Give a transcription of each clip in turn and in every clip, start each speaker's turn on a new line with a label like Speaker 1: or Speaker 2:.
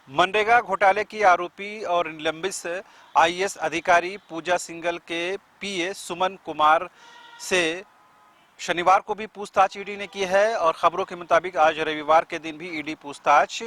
Speaker 1: मनरेगा घोटाले की आरोपी और निलंबित आईएएस अधिकारी पूजा सिंघल के पीए सुमन कुमार से शनिवार को भी पूछताछ ईडी ने की है और खबरों के मुताबिक आज रविवार के दिन भी ईडी पूछताछ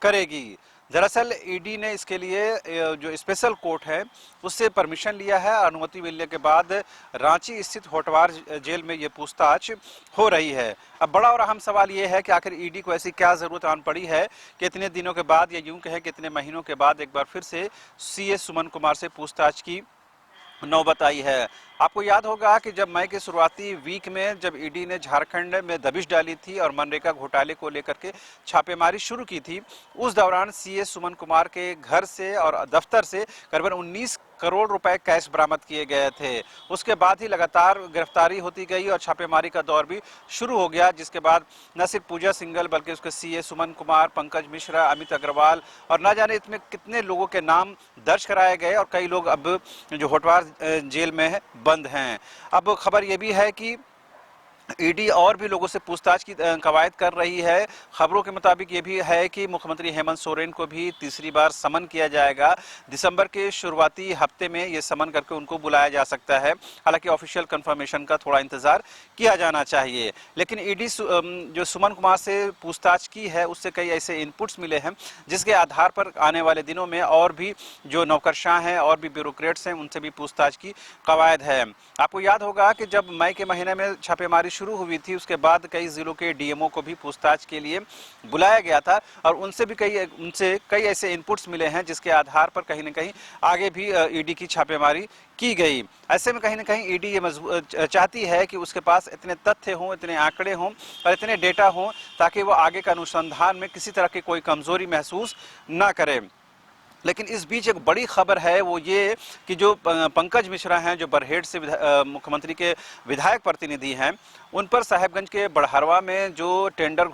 Speaker 1: करेगी। दरअसल ईडी ने इसके लिए जो स्पेशल कोर्ट है उससे परमिशन लिया है। अनुमति मिलने के बाद रांची स्थित होटवार जेल में ये पूछताछ हो रही है। अब बड़ा और अहम सवाल ये है कि आखिर ईडी को ऐसी क्या जरूरत आन पड़ी है कि इतने दिनों के बाद या यूं कहें कि इतने महीनों के बाद एक बार फिर से सीए सुमन कुमार से पूछताछ की नौबत आई है। आपको याद होगा कि जब मई के शुरुआती वीक में जब ईडी ने झारखंड में दबिश डाली थी और मनरेगा घोटाले को लेकर के छापेमारी शुरू की थी, उस दौरान सीए सुमन कुमार के घर से और दफ्तर से करीबन 19 करोड़ रुपए कैश बरामद किए गए थे। उसके बाद ही लगातार गिरफ्तारी होती गई और छापेमारी का दौर भी शुरू हो गया, जिसके बाद न सिर्फ पूजा सिंघल बल्कि उसके सीए सुमन कुमार, पंकज मिश्रा, अमित अग्रवाल और न जाने इसमें कितने लोगों के नाम दर्ज कराए गए और कई लोग अब जो होटवार जेल में बंद हैं। अब खबर यह भी है कि ईडी और भी लोगों से पूछताछ की कवायद कर रही है। खबरों के मुताबिक ये भी है कि मुख्यमंत्री हेमंत सोरेन को भी तीसरी बार समन किया जाएगा। दिसंबर के शुरुआती हफ्ते में ये समन करके उनको बुलाया जा सकता है। हालांकि ऑफिशियल कंफर्मेशन का थोड़ा इंतजार किया जाना चाहिए। लेकिन ईडी जो सुमन कुमार से पूछताछ की है उससे कई ऐसे इनपुट्स मिले हैं जिसके आधार पर आने वाले दिनों में और भी जो नौकरशाह हैं और भी ब्यूरोक्रेट्स हैं उनसे भी पूछताछ की कवायद है। आपको याद होगा कि जब मई के महीने में छापेमारी शुरू हुई थी उसके बाद कई जिलों के डीएमओ को भी पूछताछ के लिए बुलाया गया था और उनसे कई ऐसे इनपुट्स मिले हैं जिसके आधार पर कहीं न कहीं आगे भी ईडी की छापेमारी की गई। ऐसे में कहीं न कहीं ईडी ये चाहती है कि उसके पास इतने तथ्य हों, इतने आंकड़े हों और इतने डेटा हों ताकि वो आगे का अनुसंधान में किसी तरह की कोई कमजोरी महसूस ना करे। लेकिन इस बीच एक बड़ी खबर है वो ये कि जो पंकज मिश्रा हैं, जो बरहेट से मुख्यमंत्री के विधायक प्रतिनिधि हैं, उन पर साहेबगंज के बड़हरवा में जो टेंडर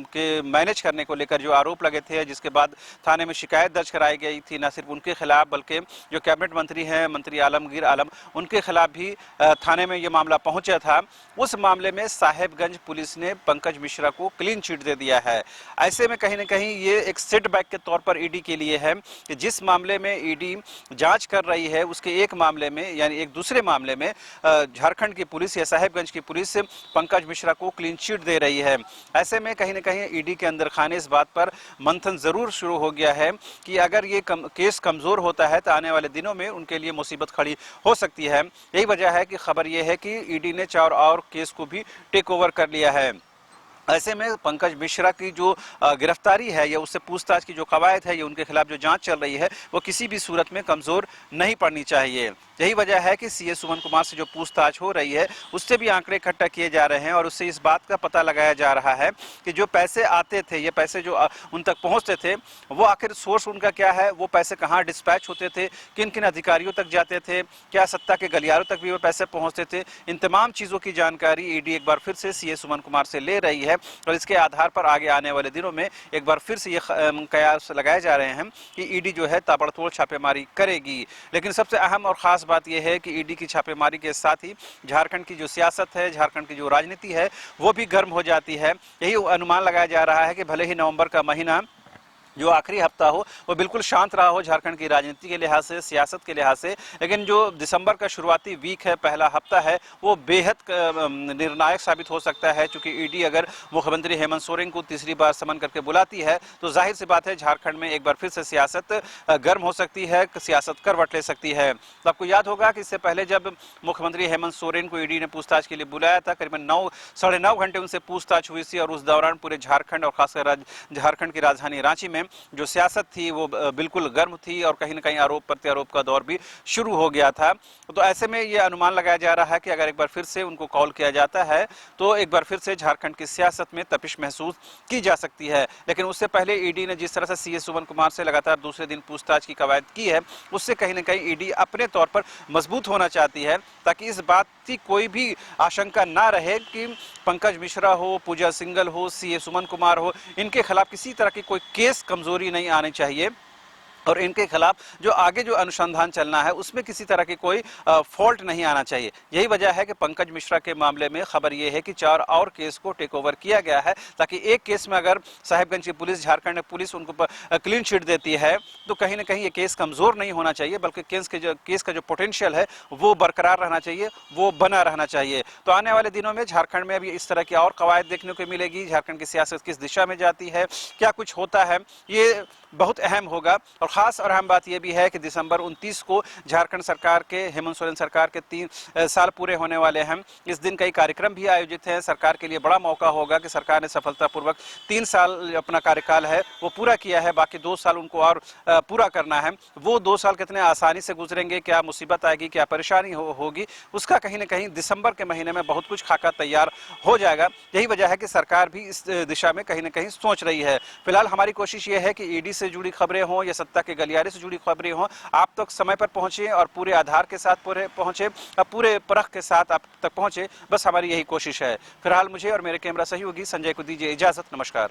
Speaker 1: के मैनेज करने को लेकर जो आरोप लगे थे, जिसके बाद थाने में शिकायत दर्ज कराई गई थी, न सिर्फ उनके खिलाफ बल्कि जो कैबिनेट मंत्री हैं मंत्री आलमगीर आलम, उनके खिलाफ भी थाने में ये मामला पहुंचा था। उस मामले में साहेबगंज पुलिस ने पंकज मिश्रा को क्लीन चिट दे दिया है। ऐसे में कहीं ना कहीं ये एक सेटबैक के तौर पर ईडी के लिए है कि जिस मामले में ईडी जांच कर रही है उसके एक मामले में यानी एक दूसरे मामले में झारखंड की पुलिस या साहेबगंज की पुलिस पंकज मिश्रा को क्लीन चिट दे रही है। ऐसे में कहीं न कहीं ईडी के अंदर खाने इस बात पर मंथन जरूर शुरू हो गया है कि अगर ये केस कमजोर होता है तो आने वाले दिनों में उनके लिए मुसीबत खड़ी हो सकती है। यही वजह है कि खबर यह है कि ईडी ने चार और केस को भी टेक ओवर कर लिया है। ऐसे में पंकज मिश्रा की जो गिरफ्तारी है या उससे पूछताछ की जो कवायद है या उनके खिलाफ जो जांच चल रही है वो किसी भी सूरत में कमजोर नहीं पड़नी चाहिए। यही वजह है कि सीए सुमन कुमार से जो पूछताछ हो रही है उससे भी आंकड़े इकट्ठा किए जा रहे हैं और उससे इस बात का पता लगाया जा रहा है कि जो पैसे आते थे, ये पैसे जो उन तक पहुंचते थे, वो आखिर सोर्स उनका क्या है, वो पैसे कहाँ डिस्पैच होते थे, किन किन अधिकारियों तक जाते थे, क्या सत्ता के गलियारों तक भी वो पैसे पहुंचते थे। इन तमाम चीज़ों की जानकारी ईडी एक बार फिर से सीए सुमन कुमार से ले रही है और इसके आधार पर आगे आने वाले दिनों में एक बार फिर से ये कयास लगाए जा रहे हैं कि ईडी जो है ताबड़तोड़ छापेमारी करेगी। लेकिन सबसे अहम और खास बात यह है कि ईडी की छापेमारी के साथ ही झारखंड की जो सियासत है, झारखंड की जो राजनीति है वो भी गर्म हो जाती है। यही अनुमान लगाया जा रहा है कि भले ही नवंबर का महीना जो आखिरी हफ्ता हो वो बिल्कुल शांत रहा हो झारखंड की राजनीति के लिहाज से, सियासत के लिहाज से, लेकिन जो दिसंबर का शुरुआती वीक है, पहला हफ्ता है, वो बेहद निर्णायक साबित हो सकता है। क्योंकि ईडी अगर मुख्यमंत्री हेमंत सोरेन को तीसरी बार समन करके बुलाती है तो जाहिर सी बात है झारखंड में एक बार फिर से सियासत गर्म हो सकती है, सियासत करवट ले सकती है। तो आपको याद होगा कि इससे पहले जब मुख्यमंत्री हेमंत सोरेन को ईडी ने पूछताछ के लिए बुलाया था, करीबन 9 साढ़े 9 घंटे उनसे पूछताछ हुई थी और उस दौरान पूरे झारखंड और खासकर झारखंड की राजधानी रांची में जो सियासत थी वो बिल्कुल गर्म थी और कहीं न कहीं आरोप प्रत्यारोप का दौर भी शुरू हो गया था। तो ऐसे में ये अनुमान लगाया जा रहा है कि अगर एक बार फिर से उनको कॉल किया जाता है तो एक बार फिर से झारखंड की सियासत में तपिश महसूस की जा सकती है। लेकिन उससे पहले ईडी ने जिस तरह से सीए सुमन कुमार से लगातार दूसरे दिन पूछताछ की कवायद की है उससे कहीं न कहीं ईडी अपने तौर पर मजबूत होना चाहती है ताकि इस बात की कोई भी आशंका ना रहे कि पंकज मिश्रा हो, पूजा सिंघल हो, सीए सुमन कुमार हो, इनके खिलाफ किसी तरह की कोई केस कमजोरी नहीं आनी चाहिए। और इनके खिलाफ जो आगे जो अनुसंधान चलना है उसमें किसी तरह की कोई फॉल्ट नहीं आना चाहिए। यही वजह है कि पंकज मिश्रा के मामले में खबर यह है कि 4 और केस को टेक ओवर किया गया है, ताकि एक केस में अगर साहिबगंज की पुलिस, झारखंड पुलिस उनको क्लीन चिट देती है तो कहीं ना कहीं ये केस कमजोर नहीं होना चाहिए, बल्कि केस का जो पोटेंशियल है वो बरकरार रहना चाहिए, वो बना रहना चाहिए। तो आने वाले दिनों में झारखंड में अभी इस तरह की और कवायद देखने को मिलेगी। झारखंड की सियासत किस दिशा में जाती है, क्या कुछ होता है, ये बहुत अहम होगा। और खास और अहम बात यह भी है कि दिसंबर 29 को झारखंड सरकार के, हेमंत सोरेन सरकार के 3 साल पूरे होने वाले हैं। इस दिन कई कार्यक्रम भी आयोजित हैं। सरकार के लिए बड़ा मौका होगा कि सरकार ने सफलतापूर्वक 3 साल अपना कार्यकाल है वो पूरा किया है, बाकी 2 साल उनको और पूरा करना है। वो 2 साल कितने आसानी से गुजरेंगे, क्या मुसीबत आएगी, क्या परेशानी होगी, उसका कहीं ना कहीं दिसंबर के महीने में बहुत कुछ खाका तैयार हो जाएगा। यही वजह है कि सरकार भी इस दिशा में कहीं ना कहीं सोच रही है। फिलहाल हमारी कोशिश ये है कि ईडी से जुड़ी खबरें हों या सत्ता के गलियारे से जुड़ी खबरें हों, आप तक समय पर पहुंचे और पूरे आधार के साथ पहुंचे, पूरे परख के साथ आप तक पहुंचे, बस हमारी यही कोशिश है। फिलहाल मुझे और मेरे कैमरा सहयोगी संजय को दीजिए इजाजत। नमस्कार।